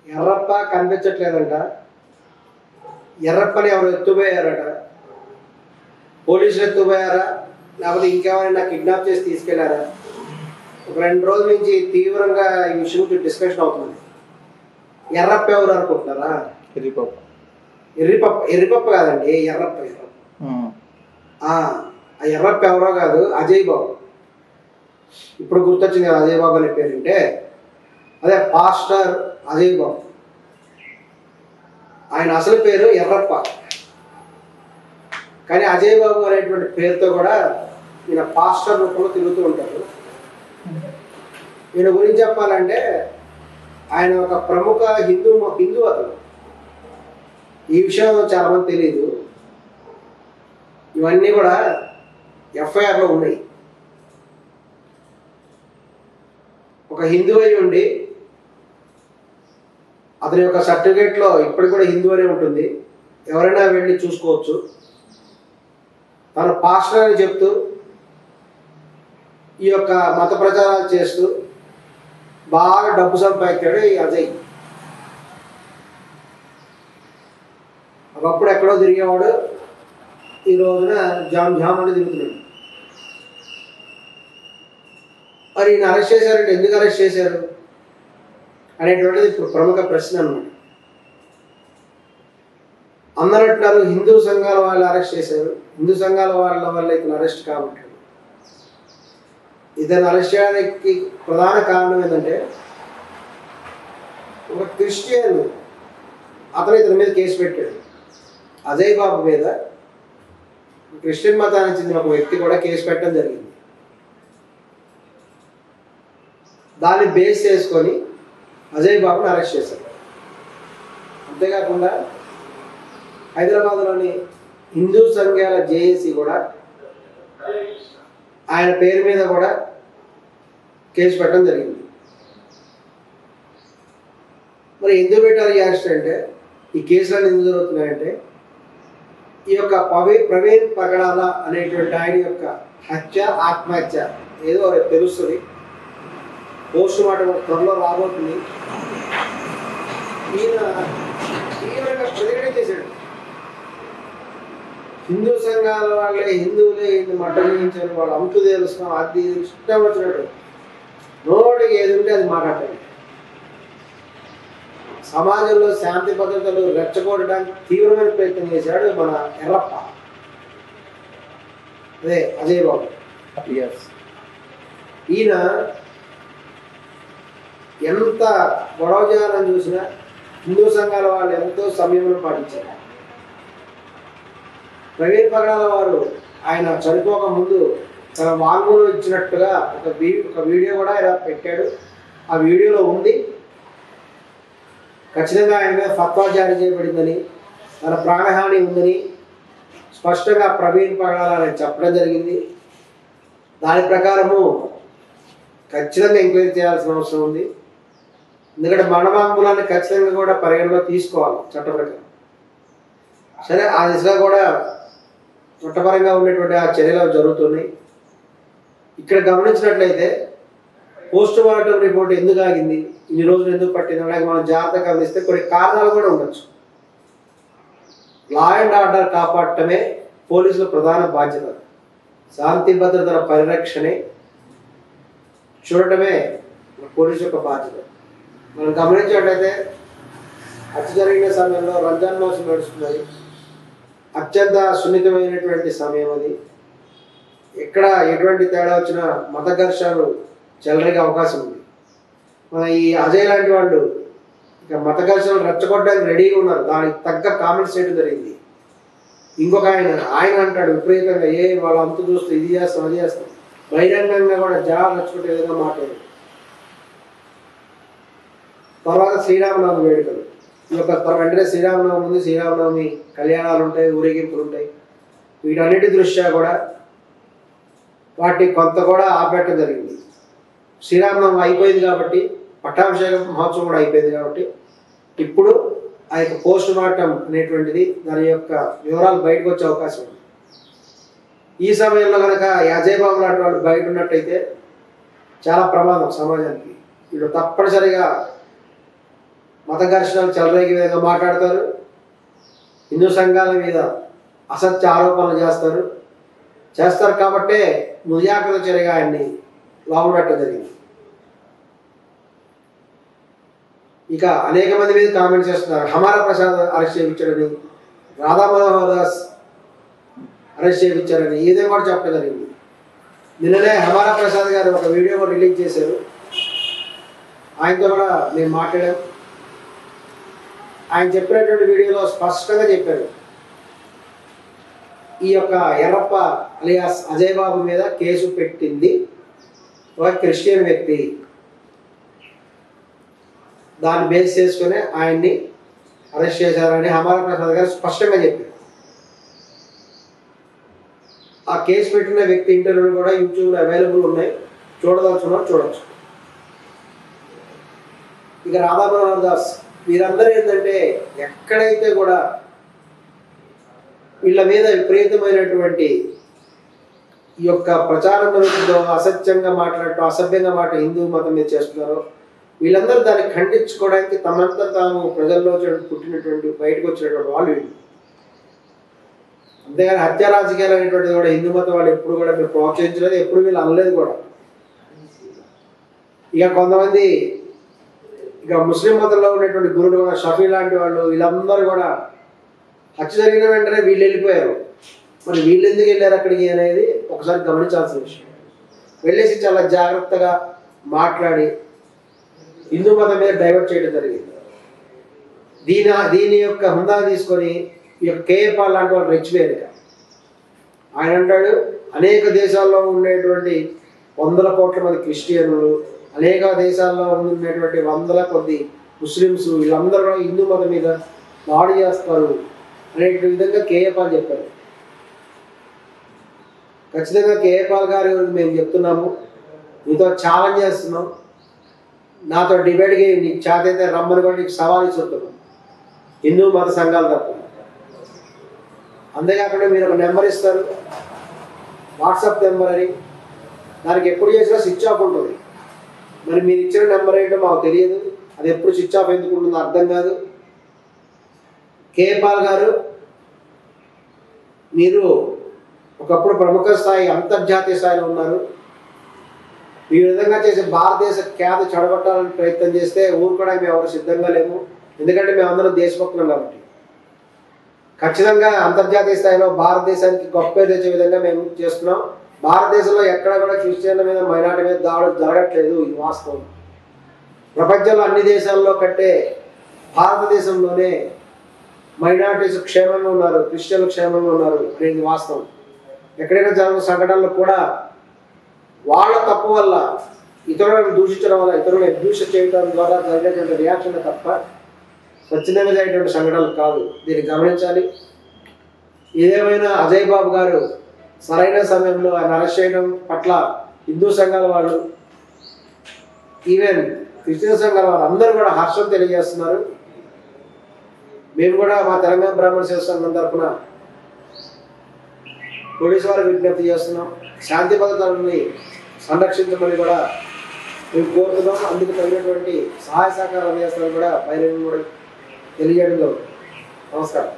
ఎర్రప్ప కనిపించట్లేదంట. ఎర్రప్పని ఎవరు ఎత్తుపోయారట. పోలీసులు ఎత్తుపోయారా లేకపోతే ఇంకెవరైనా కిడ్నాప్ చేసి తీసుకెళ్లారా? ఒక 2 రోజుల నుంచి తీవ్రంగా ఈ విషయం గురించి డిస్కషన్ అవుతుంది. ఎర్రప్ప ఎవరు అనుకుంటున్నారా? ఎర్రిపప్ప కాదండి, ఎర్రప్ప. ఆ ఎర్రప్ప ఎవరో కాదు, అజయ్ బాబు. ఇప్పుడు గుర్తొచ్చింది కదా అజయ్ బాబు అనే పేరుంటే, అదే పాస్టర్ అజయ్ బాబు. ఆయన అసలు పేరు ఎర్రప్ప, కానీ అజయ్ బాబు అనేటువంటి పేరుతో కూడా ఈయన పాస్టర్ రూపంలో తిరుగుతూ ఉంటారు. ఈయన గురించి చెప్పాలంటే ఆయన ఒక ప్రముఖ హిందూ అతను. ఈ విషయం చాలా మంది తెలియదు. ఇవన్నీ కూడా ఎఫ్ఐఆర్లో ఉన్నాయి. ఒక హిందూ అయి ఉండి అతని యొక్క సర్టిఫికేట్లో ఇప్పటికి కూడా హిందూ అనే ఉంటుంది, ఎవరైనా వెళ్ళి చూసుకోవచ్చు. తను పాస్టర్ అని చెప్తూ ఈ యొక్క మత ప్రచారాలు చేస్తూ బాగా డబ్బు సంపాదించాడు ఈ అజయ్. ఒకప్పుడు ఎక్కడో తిరిగేవాడు, ఈ రోజున జామ్ అని తిరుగుతున్నాడు. మరి ఈయన అరెస్ట్ చేశారంటే ఎందుకు అరెస్ట్ చేశారు అనేటువంటిది ఇప్పుడు ప్రముఖ ప్రశ్న అన్నమాట. అందరూ అంటున్నారు హిందూ సంఘాల వాళ్ళు అరెస్ట్ చేశారు, హిందూ సంఘాల వాళ్ళ వల్ల ఇతను అరెస్ట్ కాబట్టి. ఇతను అరెస్ట్ చేయడానికి ప్రధాన కారణం ఏంటంటే ఒక క్రిస్టియన్ అతను ఇతని మీద కేసు పెట్టాడు. అజయ్ బాబు మీద క్రిస్టియన్ మతానికి చెందిన ఒక వ్యక్తి కూడా కేసు పెట్టడం జరిగింది. దాన్ని బేస్ చేసుకొని అజయ్ బాబుని అరెస్ట్ చేశారు. అంతేకాకుండా హైదరాబాద్లోని హిందూ సంఘాల జేఏసీ కూడా ఆయన పేరు మీద కూడా కేసు పెట్టడం జరిగింది. మరి ఎందుకు పెట్టారు ఈ అరెస్ట్ అంటే, ఈ కేసులన్నీ ఎందుకు జరుగుతున్నాయంటే, ఈ యొక్క ప్రవీణ్ పగడాల అనేటువంటి ఆయన యొక్క హత్య ఆత్మహత్య ఏదో తెలుస్తుంది. పోస్ట్ మార్టం త్వరలో రాబోతుంది. ఈయన తీవ్రంగా ప్రతిఘటన చేశాడు. హిందూ సంఘాల వాళ్ళే హిందువులే ఈయన మట్టగించారు, వాళ్ళు అంతు తెలుస్తాం, అది ఇష్టం వచ్చినట్టు నోటికి ఏది ఉంటే అది మాట్లాడతాడు. సమాజంలో శాంతి భద్రతలు రెచ్చగొట్టడానికి తీవ్రమైన ప్రయత్నం చేశాడు మన ఎర్రప్ప, అదే అజయ్ బాబు. ఈయన ఎంత గొడవ చేయాలని చూసినా హిందూ సంఘాల వాళ్ళు ఎంతో సంయమనం పాటించారు. ప్రవీణ్ పగడాల వారు ఆయన చనిపోక ముందు తన వాంగ్మూలం ఇచ్చినట్టుగా ఒక వీడియో కూడా ఆయన పెట్టాడు. ఆ వీడియోలో ఉంది ఖచ్చితంగా ఆయన మీద ఫత్వా జారీ చేయబడిందని, తన ప్రాణహాని ఉందని స్పష్టంగా ప్రవీణ్ పగడాల ఆయన చెప్పడం జరిగింది. దాని ప్రకారము ఖచ్చితంగా ఎంక్వైరీ చేయాల్సిన అవసరం ఉంది. ఎందుకంటే మరణవాంగ్మూలాన్ని ఖచ్చితంగా కూడా పరిగణలో తీసుకోవాలి చట్ట ప్రకారం. సరే, ఆ దిశగా కూడా చట్టపరంగా ఉండేటువంటి ఆ చర్యలు జరుగుతున్నాయి. ఇక్కడ గమనించినట్లయితే పోస్ట్ మార్టం రిపోర్ట్ ఎందుకు ఆగింది, ఇన్ని రోజులు ఎందుకు పట్టింది అలాగే మనం జాగ్రత్తగా గమనిస్తే కొన్ని కారణాలు కూడా ఉండొచ్చు. లా అండ్ ఆర్డర్ కాపాడటమే పోలీసుల ప్రధాన బాధ్యత. శాంతి భద్రతల పరిరక్షణే చూడటమే పోలీసు యొక్క బాధ్యత. మనం గమనించినట్లయితే హత్య జరిగిన సమయంలో రంజాన్ మాసం నడుస్తున్నది. అత్యంత సున్నితమైనటువంటి సమయం అది. ఎక్కడ ఎటువంటి తేడా వచ్చినా మత ఘర్షణలు చెలరేగే అవకాశం ఉంది. మన ఈ అజయ్ లాంటి వాళ్ళు ఇక మత ఘర్షణలు రెచ్చగొట్టడానికి రెడీగా ఉన్నారు. దానికి తగ్గ కామెంట్స్ చేయడం జరిగింది. ఇంకొక ఆయన అంటాడు విపరీతంగా, వాళ్ళ అంతు చూస్తే ఇది చేస్తాం అది చేస్తాం, బహిరంగంగా కూడా జనాలు రెచ్చగొట్టే విధంగా మాట్లాడారు. తర్వాత శ్రీరామనవమి వేడుకలు, ఈ యొక్క వెంటనే శ్రీరామనవమి ఉంది, శ్రీరామనవమి కళ్యాణాలు ఉంటాయి, ఊరేగింపులు ఉంటాయి. వీటన్నిటి దృష్ట్యా కూడా వాటిని కొంత కూడా ఆపేయటం జరిగింది. శ్రీరామనవమి అయిపోయింది కాబట్టి, పట్టాభిషేక మహోత్సవం కూడా అయిపోయింది కాబట్టి ఇప్పుడు ఆ యొక్క పోస్ట్ మార్టం అనేటువంటిది దాని యొక్క వివరాలు బయటకు వచ్చే అవకాశం ఉంది. ఈ సమయంలో కనుక అజయ్ బాబు లాంటి వాళ్ళు బయట ఉన్నట్టయితే చాలా ప్రమాదం సమాజానికి. వీళ్ళు తప్పనిసరిగా మత ఘర్షణలు చెలరేగే విధంగా మాట్లాడతారు, హిందూ సంఘాల మీద అసత్య ఆరోపణలు చేస్తారు కాబట్టే ముజాగ్రత్త చర్యగా ఆయన్ని లోపలపెట్టడం జరిగింది. ఇక అనేక మంది మీద కామెంట్ చేస్తున్నారు. హమారా ప్రసాద్ అరెస్ట్ చేయించారని, రాధా మనోహర్ దాస్ అరెస్ట్ చేయించారని ఈ విధంగా కూడా చెప్పడం జరిగింది. నిన్ననే హమారా ప్రసాద్ గారు ఒక వీడియో కూడా రిలీజ్ చేశారు. ఆయనతో కూడా నేను మాట్లాడాను. ఆయన చెప్పినటువంటి వీడియోలో స్పష్టంగా చెప్పారు, ఈ యొక్క ఎర్రప్ప అలియాస్ అజయ్ బాబు మీద కేసు పెట్టింది ఒక క్రిస్టియన్ వ్యక్తి, దాన్ని బేస్ చేసుకుని ఆయన్ని అరెస్ట్ చేశారని హమారా ప్రసాద్ గారు స్పష్టంగా చెప్పారు. ఆ కేసు పెట్టిన వ్యక్తి ఇంటర్వ్యూలు కూడా యూట్యూబ్లో అవైలబుల్ ఉన్నాయి, చూడదలుచున్నారు చూడవచ్చు. ఇక రాధా మనోహర్ దాస్ వీరందరూ ఏంటంటే ఎక్కడైతే కూడా వీళ్ళ మీద విపరీతమైనటువంటి ఈ యొక్క ప్రచారం జరుగుతుందో, అసత్యంగా మాట్లాడటం, అసభ్యంగా హిందూ మతం మీద చేస్తున్నారో, వీళ్ళందరూ దాన్ని ఖండించుకోవడానికి తమంతా తాము ప్రజల్లో పుట్టినటువంటి బయటకు వచ్చినటువంటి వాళ్ళు వీళ్ళు. అంతేగాని హత్య రాజకీయాలు అనేటువంటిది కూడా హిందూ మతం వాళ్ళు ఎప్పుడు కూడా మీరు ప్రోత్సహించలేదు, ఎప్పుడు వీళ్ళు అనలేదు కూడా. ఇక కొంతమంది ఇక ముస్లిం మతంలో ఉన్నటువంటి గురువులు కూడా, షఫీ లాంటి వాళ్ళు, వీళ్ళందరూ కూడా హత్య జరిగిన వెంటనే వీళ్ళు వెళ్ళిపోయారు. మరి వీళ్ళు ఎందుకు వెళ్ళారు అక్కడికి అనేది ఒకసారి గమనించాల్సిన విషయం. వెళ్ళేసి చాలా జాగ్రత్తగా మాట్లాడి హిందూ మతం మీద డైవర్ట్ చేయడం జరిగింది. దీని యొక్క హుందా తీసుకొని ఈ యొక్క కేఏ పాల్ లాంటి వాళ్ళు రెచ్చిపోయారు. ఆయన అంటాడు, అనేక దేశాల్లో ఉండేటువంటి 100 కోట్ల మంది క్రిస్టియన్లు, అనేక దేశాల్లో ఉన్నటువంటి 100 కొద్ది ముస్లిమ్స్, వీళ్ళందరూ కూడా హిందూ మతం మీద దాడి చేస్తారు అనే విధంగా కేఏ పాల్ చెప్పారు. ఖచ్చితంగా కేఏ పాల్ గారి మేము చెప్తున్నాము, మీతో ఛాలెంజ్ చేస్తున్నాం, నాతో డిబేట్కి నీకు చేతైతే రమ్మని కూడా నీకు సవాల్ ఇస్తున్నాం, హిందూ మత సంఘాలు తప్ప. అంతేకాకుండా మీరు ఒక నెంబర్ ఇస్తారు, వాట్సాప్ నెంబర్ అని, దానికి ఎప్పుడు చేసినా స్విచ్ ఆఫ్ ఉంటుంది. మరి మీరు ఇచ్చిన నెంబర్ ఏంటో మాకు తెలియదు, అది ఎప్పుడు స్విచ్ ఆఫ్ ఎందుకు ఉంటుందో అర్థం కాదు. కేఏ పాల్ గారు, మీరు ఒకప్పుడు ప్రముఖ స్థాయి, అంతర్జాతీయ స్థాయిలో ఉన్నారు. ఈ విధంగా చేసి భారతదేశ ఖ్యాతి చెడగొట్టాలని ప్రయత్నం చేస్తే ఊరుకోవడానికి మేము ఎవరు సిద్ధంగా లేము. ఎందుకంటే మేమందరం దేశభక్తులం కాబట్టి. ఖచ్చితంగా అంతర్జాతీయ స్థాయిలో భారతదేశానికి గొప్ప పేరు తెచ్చే విధంగా మేము చేస్తున్నాం. భారతదేశంలో ఎక్కడ కూడా క్రిస్టియన్ల మీద, మైనార్టీ మీద దాడులు జరగట్లేదు, ఇది వాస్తవం. ప్రపంచంలో అన్ని దేశాల్లో కంటే భారతదేశంలోనే మైనార్టీస్ క్షేమంగా ఉన్నారు, క్రిస్టియన్లు క్షేమంగా ఉన్నారు అనేది వాస్తవం. ఎక్కడైనా జరుగుతున్న సంఘటనలు కూడా వాళ్ళ తప్పు వల్ల, ఇతరులను దూషించడం వల్ల, ఇతరులను అబ్యూస్ చేయడం ద్వారా జరిగేటువంటి రియాక్షన్ తప్ప స్వచ్ఛందంగా జరిగేటువంటి సంఘటనలు కాదు. దీన్ని గమనించాలి. ఏదేమైనా అజయ్ బాబు గారు సరైన సమయంలో ఆయన అరెస్ట్ చేయడం పట్ల హిందూ సంఘాల వాళ్ళు, ఈవెన్ క్రిస్టియన్ సంఘాల వాళ్ళు అందరూ కూడా హర్షం తెలియజేస్తున్నారు. మేము కూడా మా తెలంగాణ బ్రాహ్మణ సేవ సంఘం తరఫున పోలీసు వారికి విజ్ఞప్తి చేస్తున్నాం, శాంతి భద్రతలని సంరక్షించమని కూడా మేము కోరుతున్నాం. అందుకు తగినటువంటి సహాయ సహకారం చేస్తామని కూడా బహిరంగంగా కూడా తెలియజేయడం జరుగుతుంది. నమస్కారం.